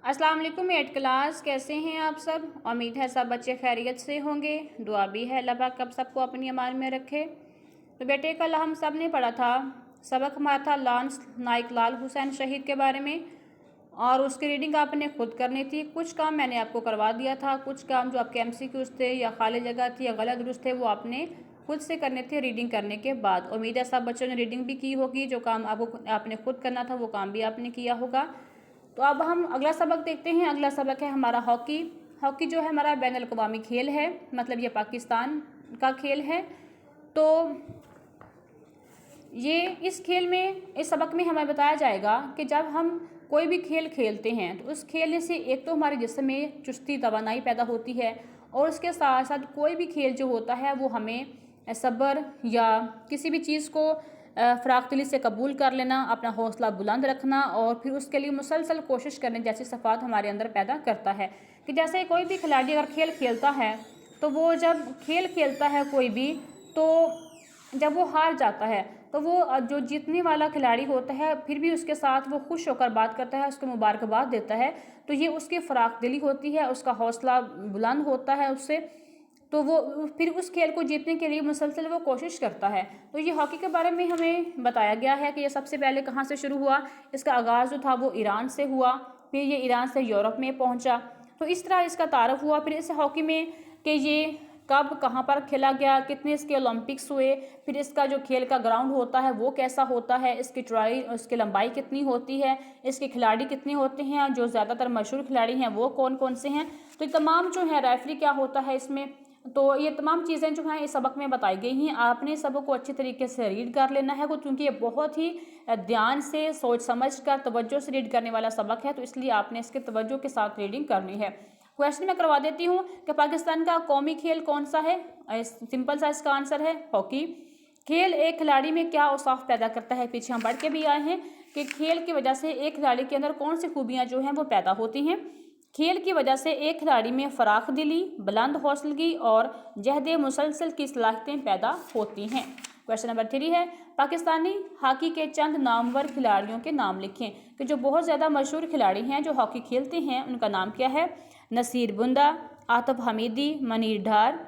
अस्सलाम वालेकुम eight class, कैसे हैं आप सब। उम्मीद है सब बच्चे खैरियत से होंगे। दुआ भी है अल्लाह पाक कब सबको अपनी अमान में रखे। तो बेटे कल हम सब ने पढ़ा था, सबक हमारा था लांस नाइक लाल हुसैन शहीद के बारे में, और उसकी रीडिंग आपने खुद करनी थी। कुछ काम मैंने आपको करवा दिया था, कुछ काम जो आपके MCQs थे या खाली जगह थी या गलत दुरुस्त थे वो आपने खुद से करने थे रीडिंग करने के बाद। उम्मीद है सब बच्चों ने रीडिंग भी की होगी, जो काम आपने खुद करना था वो काम भी आपने किया होगा। तो अब हम अगला सबक देखते हैं। अगला सबक है हमारा हॉकी। हॉकी जो है हमारा बैन अल-अक़वामी खेल है, मतलब ये पाकिस्तान का खेल है। तो ये इस खेल में, इस सबक में हमें बताया जाएगा कि जब हम कोई भी खेल खेलते हैं तो उस खेलने से एक तो हमारे जिस्म में चुस्ती तवानाई पैदा होती है, और उसके साथ साथ कोई भी खेल जो होता है वो हमें सब्र या किसी भी चीज़ को फ़राख दिली से कबूल कर लेना, अपना हौसला बुलंद रखना और फिर उसके लिए मुसलसल कोशिश करने जैसी सफ़ात हमारे अंदर पैदा करता है। कि जैसे कोई भी खिलाड़ी अगर खेल खेलता है तो वो जब खेल खेलता है कोई भी, तो जब वो हार जाता है तो वो जो जीतने वाला खिलाड़ी होता है फिर भी उसके साथ वो खुश होकर बात करता है, उसको मुबारकबाद देता है। तो ये उसकी फ़राख दिली होती है, उसका हौसला बुलंद होता है उससे, तो वो फिर उस खेल को जीतने के लिए मुसलसल वो कोशिश करता है। तो ये हॉकी के बारे में हमें बताया गया है कि ये सबसे पहले कहाँ से शुरू हुआ। इसका आगाज़ जो था वो ईरान से हुआ, फिर ये ईरान से यूरोप में पहुँचा। तो इस तरह इसका तारुफ हुआ फिर इस हॉकी में कि ये कब कहाँ पर खेला गया, कितने इसके ओलंपिक्स हुए, फिर इसका जो खेल का ग्राउंड होता है वो कैसा होता है, इसकी चौड़ाई उसकी लंबाई कितनी होती है, इसके खिलाड़ी कितने होते हैं, जो ज़्यादातर मशहूर खिलाड़ी हैं वो कौन कौन से हैं, तो ये तमाम जो है रेफरी क्या होता है इसमें। तो ये तमाम चीज़ें जो हैं इस सबक में बताई गई हैं। आपने सबक को अच्छी तरीके से रीड कर लेना है, क्योंकि ये बहुत ही ध्यान से सोच समझ कर तवज्जो से रीड करने वाला सबक है, तो इसलिए आपने इसके तवज्जो के साथ रीडिंग करनी है। क्वेश्चन मैं करवा देती हूँ कि पाकिस्तान का कौमी खेल कौन सा है। सिंपल सा इसका आंसर है हॉकी। खेल एक खिलाड़ी में क्या औसाफ पैदा करता है, पीछे हम पढ़ के भी आए हैं कि खेल की वजह से एक खिलाड़ी के अंदर कौन सी खूबियाँ जो हैं वो पैदा होती हैं। खेल की वजह से एक खिलाड़ी में फ़राख दिली, बुलंद हौसलगी और जहद मुसलसल की सलाहियतें पैदा होती हैं। क्वेश्चन नंबर 3 है, पाकिस्तानी हॉकी के चंद नामवर खिलाड़ियों के नाम लिखें। कि जो बहुत ज़्यादा मशहूर खिलाड़ी हैं जो हॉकी खेलते हैं उनका नाम क्या है। नसीर बुंदा, आतिफ हमीदी, मनीर ढार,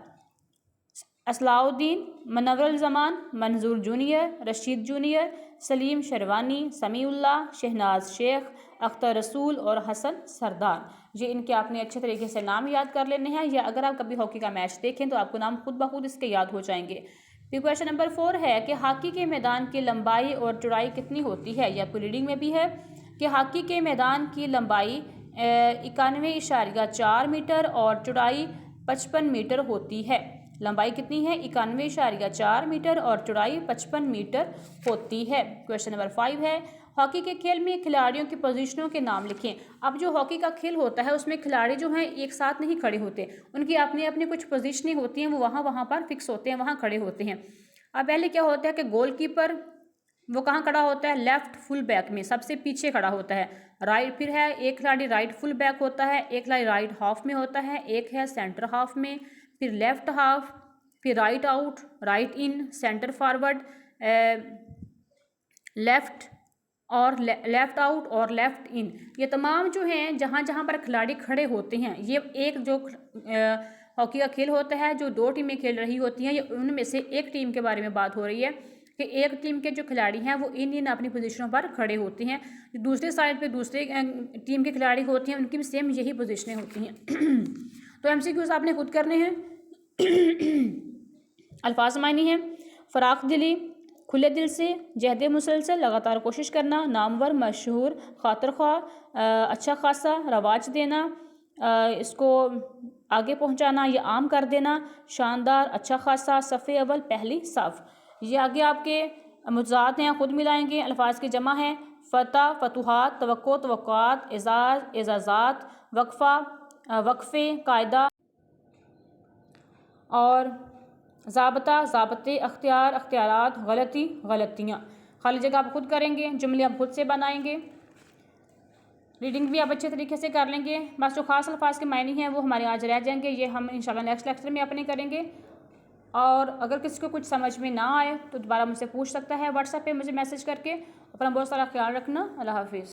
असलाउद्दीन, मनव्वरुल ज़मान, मंजूर जूनियर, रशीद जूनियर, सलीम शेरवानी, समीउल्लाह, शहनाज शेख, अख्तर रसूल और हसन सरदार। ये इनके आपने अच्छे तरीके से नाम याद कर लेने हैं, या अगर आप कभी हॉकी का मैच देखें तो आपको नाम खुद ब खुद इसके याद हो जाएंगे। फिर क्वेश्चन नंबर 4 है कि हॉकी के मैदान की लंबाई और चौड़ाई कितनी होती है। यह आपकी रीडिंग में भी है कि हॉकी के मैदान की लंबाई 91.4 मीटर और चौड़ाई 55 मीटर होती है। लंबाई कितनी है, 91.4 मीटर और चौड़ाई 55 मीटर होती है। क्वेश्चन नंबर 5 है, हॉकी के खेल में खिलाड़ियों की पोजीशनों के नाम लिखें। अब जो हॉकी का खेल होता है उसमें खिलाड़ी जो हैं एक साथ नहीं खड़े होते, उनकी अपनी अपनी कुछ पोजीशनें होती हैं, वो वहाँ पर फिक्स होते हैं, वहाँ खड़े होते हैं। अब पहले क्या होता है कि गोलकीपर वो कहाँ खड़ा होता है, लेफ्ट फुल बैक में सबसे पीछे खड़ा होता है। राइट फिर है एक खिलाड़ी राइट फुल बैक होता है, एक खिलाड़ी राइट हाफ में होता है, एक है सेंटर हाफ में, फिर लेफ्ट हाफ, फिर राइट आउट, राइट इन, सेंटर फॉरवर्ड, लेफ्ट और लेफ़्ट आउट और लेफ़्ट इन। ये तमाम जो हैं जहाँ जहाँ पर खिलाड़ी खड़े होते हैं, ये एक जो हॉकी का खेल होता है जो 2 टीमें खेल रही होती हैं, ये उनमें से एक टीम के बारे में बात हो रही है कि एक टीम के जो खिलाड़ी हैं वो इन अपनी पोजीशनों पर खड़े होते हैं। दूसरे साइड पे दूसरे टीम के खिलाड़ी होते हैं, उनकी भी सेम यही पोजीशनें होती हैं। तो MCQs आपने खुद करने हैं। अल्फाज मायने हैं, फ़राख दिली, खुले दिल से, जहद मुसलसल, लगातार कोशिश करना, नामवर, मशहूर, खातिर ख्वाह, अच्छा खासा, रवाज देना, इसको आगे पहुंचाना या आम कर देना, शानदार, अच्छा खासा, सफ़े अव्वल, पहली साफ। ये आगे आपके मुजात हैं, ख़ुद मिलाएंगे। अल्फाज की जमा है फ़तह, फतुहात, तवक्को, तवक्कुआत, एजाज़, एजाज़ात, वक्फ़ा, वक्फ़े, कायदा और ज़ाबता, ज़ाबते, अख्तियार, अख्तियारात, गलती, गलतियाँ। खाली जगह आप खुद करेंगे, जुमले आप खुद से बनाएंगे, रीडिंग भी आप अच्छे तरीके से कर लेंगे। बस जो खास अल्फाज के मायने हैं वो हमारे आज रह जाएंगे, ये हम इंशाल्लाह नेक्स्ट लेक्चर में अपने करेंगे। और अगर किसी को कुछ समझ में ना आए तो दोबारा मुझसे पूछ सकता है व्हाट्सएप पे मुझे मैसेज करके। अपना बहुत सारा ख्याल रखना। अल्लाह हाफिज़।